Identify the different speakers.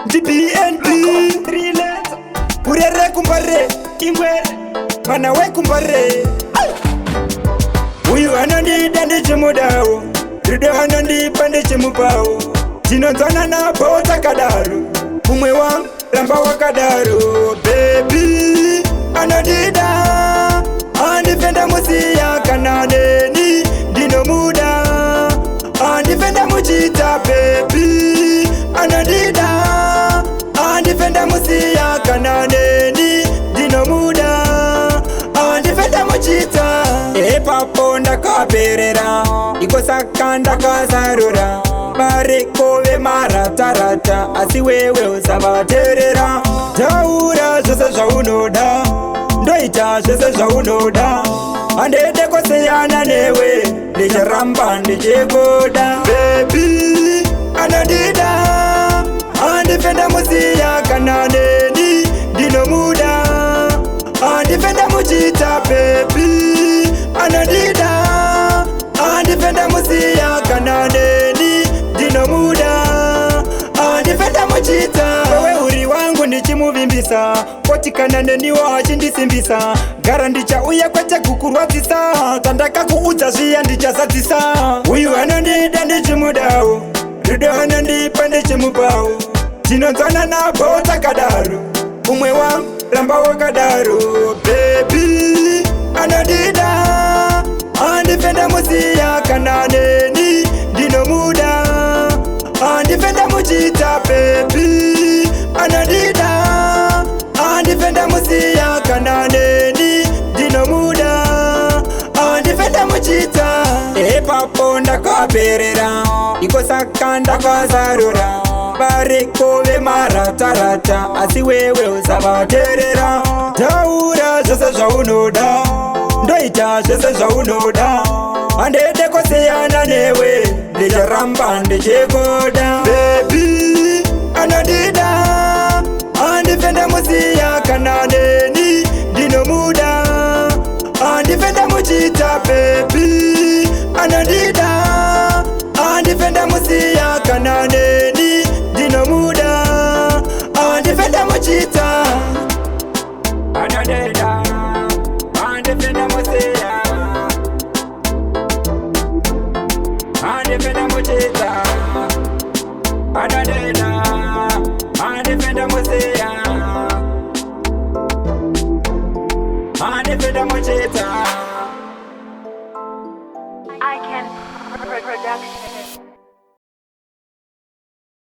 Speaker 1: DPNP Kurere kumbare Imwe Mana we kumbare Uyu anandida ndichimudao Rudo anandipa ndichimupao Tinonzana na bota kadaru Umwe wa ramba wakadaru Baby anandida Andifenda musia kananeni Dino muda Andifenda muchita baby Anandida Andifenda musia kananeni Dino muda Andifenda muchita Papo ndakaperera Iko saka ndakazarura Barikove maratarata Asi wewe usavaterera Taura zvese zvaunoda Ndoita zvese zvaunoda Handede kusiyana newe Ndicharamba ndichikoda Baby anandida Andifenda musiya kananeni Dino muda Andifenda muchita baby Anandida Andifenda musiya kananeni Dino muda Andifenda muchita Wewe uri wangu ndichimuvimbisa Koti kananeni wa achindisimbisa Gara ndichauya kwete kukurwadzisa Tandaka kuudza zviya ndichazadzisa Uyu anandida ndichimudao Rudo anandipa ndichimupao Tinonzana na bota kadaru Umwe wa ramba wakadaru Baby anandida Andifenda musiya kananeni Dino muda Andifenda muchita baby Anandida Andifenda musiya kananeni Dino muda Andifenda muchita Papo ndakaperera Iko saka ndakazarura Barikove maratarata Asi wewe usavaterera Taura zvese zvaunoda Ndoita zvese zvaunoda Handede kusiyana newe Ndicharamba ndichikoda Baby anandida Andifenda musiya kananeni Dino muda Andifenda muchita baby Anandida Andifenda musiya kananeni Dino muda Andifenda muchita Anandida Andifenda musiya Andifenda muchita Anandida